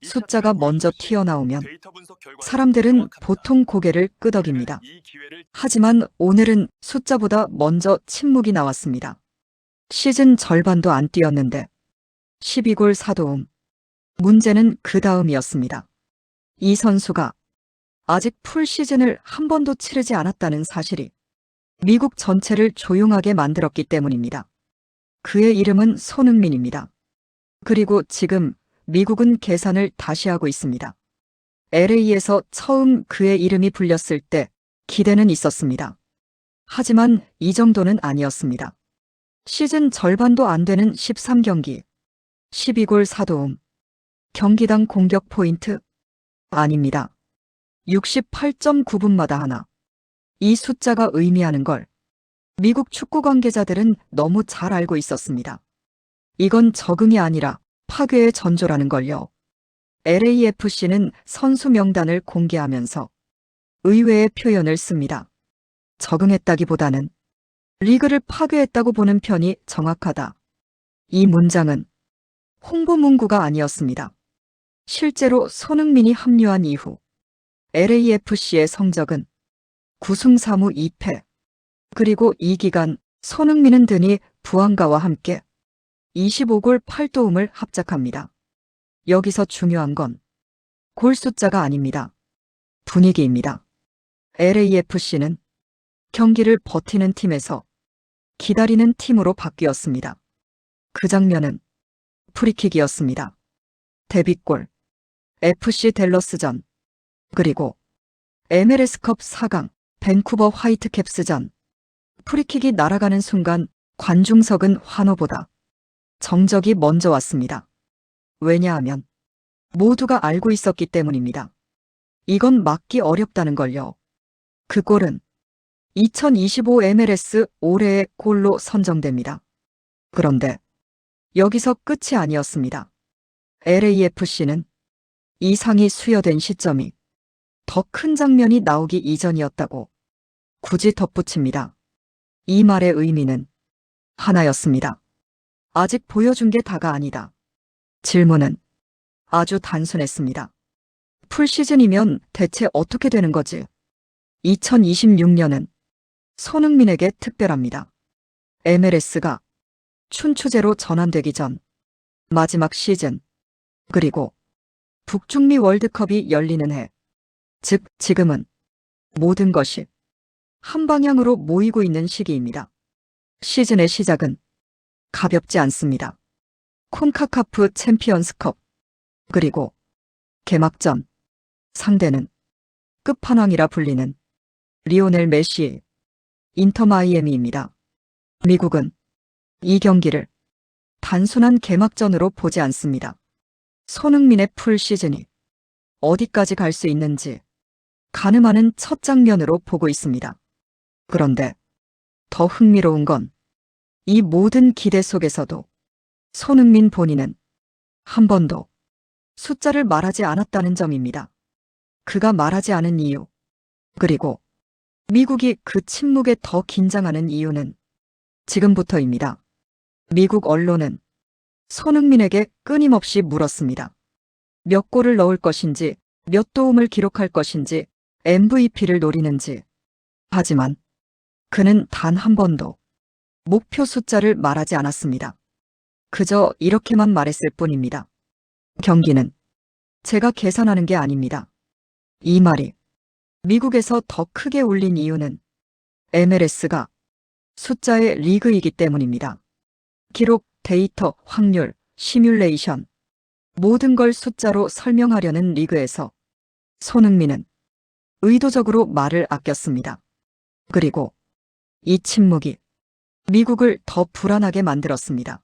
숫자가 먼저 튀어나오면 사람들은 보통 고개를 끄덕입니다. 하지만 오늘은 숫자보다 먼저 침묵이 나왔습니다. 시즌 절반도 안 뛰었는데 12골 4도움. 문제는 그 다음이었습니다. 이 선수가 아직 풀 시즌을 한 번도 치르지 않았다는 사실이 미국 전체를 조용하게 만들었기 때문입니다. 그의 이름은 손흥민입니다. 그리고 지금 미국은 계산을 다시 하고 있습니다. LA에서 처음 그의 이름이 불렸을 때 기대는 있었습니다. 하지만 이 정도는 아니었습니다. 시즌 절반도 안 되는 13경기, 12골 4도움. 경기당 공격 포인트? 아닙니다. 68.9분마다 하나. 이 숫자가 의미하는 걸 미국 축구 관계자들은 너무 잘 알고 있었습니다. 이건 적응이 아니라 파괴의 전조라는 걸요. LAFC는 선수 명단을 공개하면서 의외의 표현을 씁니다. 적응했다기보다는 리그를 파괴했다고 보는 편이 정확하다. 이 문장은 홍보 문구가 아니었습니다. 실제로 손흥민이 합류한 이후 LAFC의 성적은 9승 3무 2패. 그리고 이 기간 손흥민은 드니 부안가와 함께 25골 8도움을 합작합니다. 여기서 중요한 건 골 숫자가 아닙니다. 분위기입니다. LAFC는 경기를 버티는 팀에서 기다리는 팀으로 바뀌었습니다. 그 장면은 프리킥이었습니다. 데뷔골, FC 댈러스전, 그리고 MLS컵 4강, 밴쿠버 화이트캡스전. 프리킥이 날아가는 순간 관중석은 환호보다 정적이 먼저 왔습니다. 왜냐하면 모두가 알고 있었기 때문입니다. 이건 막기 어렵다는 걸요. 그 골은 2025 MLS 올해의 골로 선정됩니다. 그런데 여기서 끝이 아니었습니다. LAFC는 이 상이 수여된 시점이 더 큰 장면이 나오기 이전이었다고 굳이 덧붙입니다. 이 말의 의미는 하나였습니다. 아직 보여준 게 다가 아니다. 질문은 아주 단순했습니다. 풀시즌이면 대체 어떻게 되는 거지? 2026년은 손흥민에게 특별합니다. MLS가 춘추제로 전환되기 전 마지막 시즌, 그리고 북중미 월드컵이 열리는 해, 즉 지금은 모든 것이 한 방향으로 모이고 있는 시기입니다. 시즌의 시작은 가볍지 않습니다. 콘카카프 챔피언스컵, 그리고 개막전, 상대는 끝판왕이라 불리는 리오넬 메시의 인터 마이애미입니다. 미국은 이 경기를 단순한 개막전으로 보지 않습니다. 손흥민의 풀 시즌이 어디까지 갈 수 있는지 가늠하는 첫 장면으로 보고 있습니다. 그런데 더 흥미로운 건 이 모든 기대 속에서도 손흥민 본인은 한 번도 숫자를 말하지 않았다는 점입니다. 그가 말하지 않은 이유, 그리고 미국이 그 침묵에 더 긴장하는 이유는 지금부터입니다. 미국 언론은 손흥민에게 끊임없이 물었습니다. 몇 골을 넣을 것인지, 몇 도움을 기록할 것인지, MVP를 노리는지. 하지만 그는 단 한 번도 목표 숫자를 말하지 않았습니다. 그저 이렇게만 말했을 뿐입니다. 경기는 제가 계산하는 게 아닙니다. 이 말이 미국에서 더 크게 울린 이유는 MLS가 숫자의 리그이기 때문입니다. 기록, 데이터, 확률, 시뮬레이션, 모든 걸 숫자로 설명하려는 리그에서 손흥민은 의도적으로 말을 아꼈습니다. 그리고 이 침묵이 미국을 더 불안하게 만들었습니다.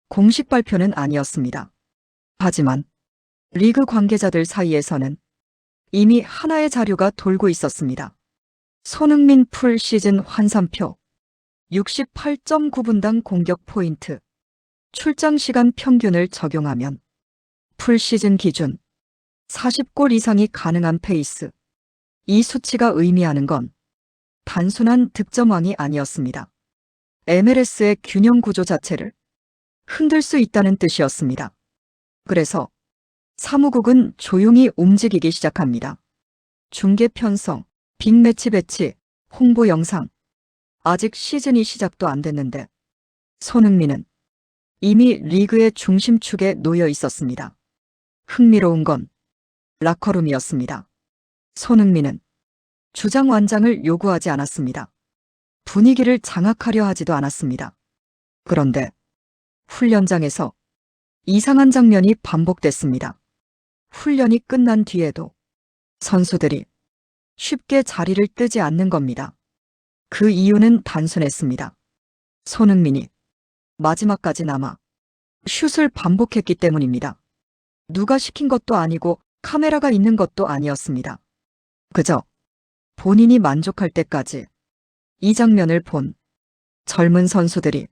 공식 발표는 아니었습니다. 하지만 리그 관계자들 사이에서는 이미 하나의 자료가 돌고 있었습니다. 손흥민 풀 시즌 환산표, 68.9분당 공격 포인트, 출장 시간 평균을 적용하면 풀 시즌 기준 40골 이상이 가능한 페이스. 이 수치가 의미하는 건 단순한 득점왕이 아니었습니다. MLS의 균형 구조 자체를 흔들 수 있다는 뜻이었습니다. 그래서 사무국은 조용히 움직이기 시작합니다. 중계 편성, 빅매치 배치, 홍보 영상. 아직 시즌이 시작도 안 됐는데 손흥민은 이미 리그의 중심축에 놓여 있었습니다. 흥미로운 건 라커룸이었습니다. 손흥민은 주장 완장을 요구하지 않았습니다. 분위기를 장악하려 하지도 않았습니다. 그런데 훈련장에서 이상한 장면이 반복됐습니다. 훈련이 끝난 뒤에도 선수들이 쉽게 자리를 뜨지 않는 겁니다. 그 이유는 단순했습니다. 손흥민이 마지막까지 남아 슛을 반복했기 때문입니다. 누가 시킨 것도 아니고 카메라가 있는 것도 아니었습니다. 그저 본인이 만족할 때까지 이 장면을 본 젊은 선수들이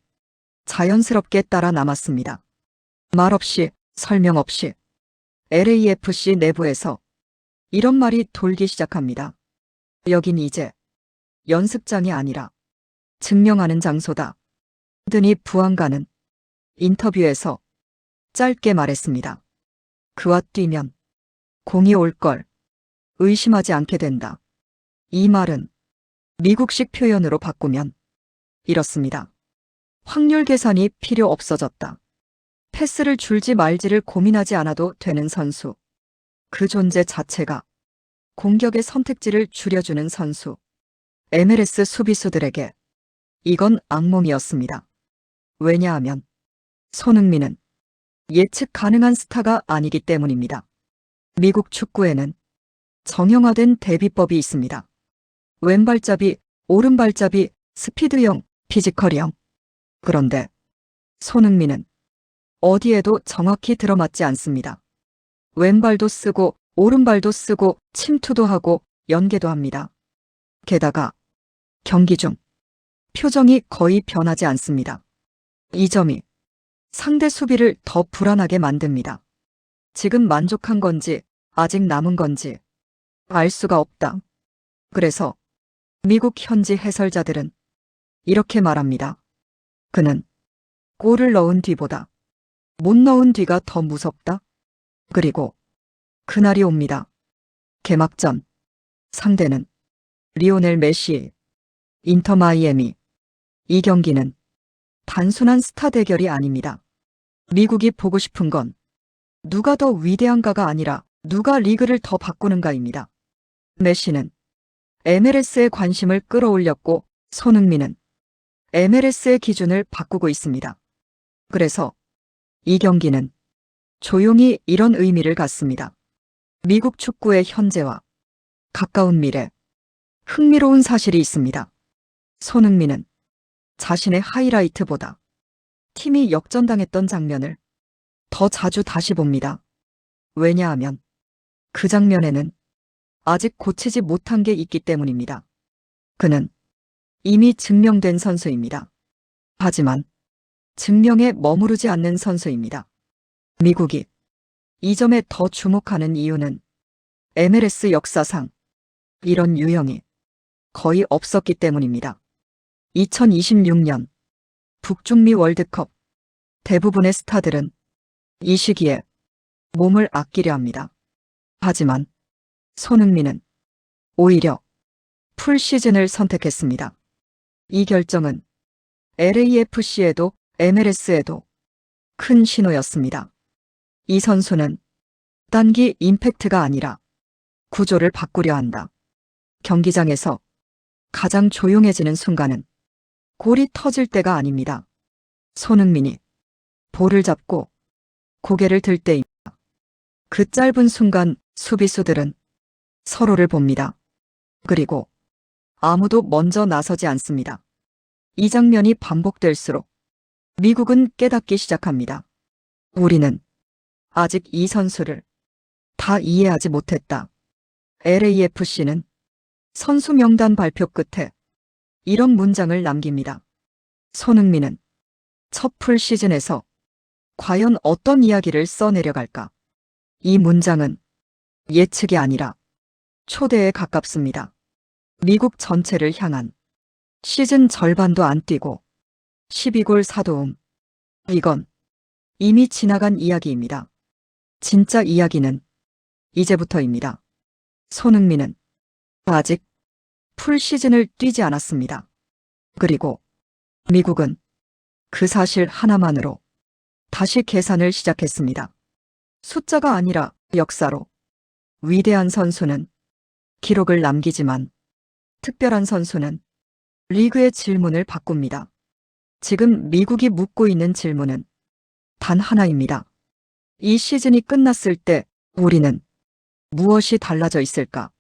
자연스럽게 따라 남았습니다. 말 없이 설명 없이 LAFC 내부에서 이런 말이 돌기 시작합니다. 여긴 이제 연습장이 아니라 증명하는 장소다. 드니 부안가는 인터뷰에서 짧게 말했습니다. 그와 뛰면 공이 올 걸 의심하지 않게 된다. 이 말은 미국식 표현으로 바꾸면 이렇습니다. 확률 계산이 필요 없어졌다. 패스를 줄지 말지를 고민하지 않아도 되는 선수. 그 존재 자체가 공격의 선택지를 줄여주는 선수. MLS 수비수들에게 이건 악몽이었습니다. 왜냐하면 손흥민은 예측 가능한 스타가 아니기 때문입니다. 미국 축구에는 정형화된 대비법이 있습니다. 왼발잡이, 오른발잡이, 스피드형, 피지컬형. 그런데 손흥민은 어디에도 정확히 들어맞지 않습니다. 왼발도 쓰고 오른발도 쓰고 침투도 하고 연계도 합니다. 게다가 경기 중 표정이 거의 변하지 않습니다. 이 점이 상대 수비를 더 불안하게 만듭니다. 지금 만족한 건지 아직 남은 건지 알 수가 없다. 그래서 미국 현지 해설자들은 이렇게 말합니다. 그는 골을 넣은 뒤보다 못 넣은 뒤가 더 무섭다. 그리고 그날이 옵니다. 개막전. 상대는 리오넬 메시, 인터 마이애미. 이 경기는 단순한 스타 대결이 아닙니다. 미국이 보고 싶은 건 누가 더 위대한가가 아니라 누가 리그를 더 바꾸는가입니다. 메시는 MLS의 관심을 끌어올렸고 손흥민은 MLS의 기준을 바꾸고 있습니다. 그래서 이 경기는 조용히 이런 의미를 갖습니다. 미국 축구의 현재와 가까운 미래, 흥미로운 사실이 있습니다. 손흥민은 자신의 하이라이트보다 팀이 역전당했던 장면을 더 자주 다시 봅니다. 왜냐하면 그 장면에는 아직 고치지 못한 게 있기 때문입니다. 그는 이미 증명된 선수입니다. 하지만 증명에 머무르지 않는 선수입니다. 미국이 이 점에 더 주목하는 이유는 MLS 역사상 이런 유형이 거의 없었기 때문입니다. 2026년 북중미 월드컵. 대부분의 스타들은 이 시기에 몸을 아끼려 합니다. 하지만 손흥민은 오히려 풀 시즌을 선택했습니다. 이 결정은 LAFC에도 MLS에도 큰 신호였습니다. 이 선수는 단기 임팩트가 아니라 구조를 바꾸려 한다. 경기장에서 가장 조용해지는 순간은 골이 터질 때가 아닙니다. 손흥민이 볼을 잡고 고개를 들 때입니다. 그 짧은 순간 수비수들은 서로를 봅니다. 그리고 아무도 먼저 나서지 않습니다. 이 장면이 반복될수록 미국은 깨닫기 시작합니다. 우리는 아직 이 선수를 다 이해하지 못했다. LAFC는 선수 명단 발표 끝에 이런 문장을 남깁니다. 손흥민은 첫 풀 시즌에서 과연 어떤 이야기를 써내려갈까? 이 문장은 예측이 아니라 초대에 가깝습니다. 미국 전체를 향한 시즌 절반도 안 뛰고 12골 4도움. 이건 이미 지나간 이야기입니다. 진짜 이야기는 이제부터입니다. 손흥민은 아직 풀 시즌을 뛰지 않았습니다. 그리고 미국은 그 사실 하나만으로 다시 계산을 시작했습니다. 숫자가 아니라 역사로. 위대한 선수는 기록을 남기지만 특별한 선수는 리그의 질문을 바꿉니다. 지금 미국이 묻고 있는 질문은 단 하나입니다. 이 시즌이 끝났을 때 우리는 무엇이 달라져 있을까?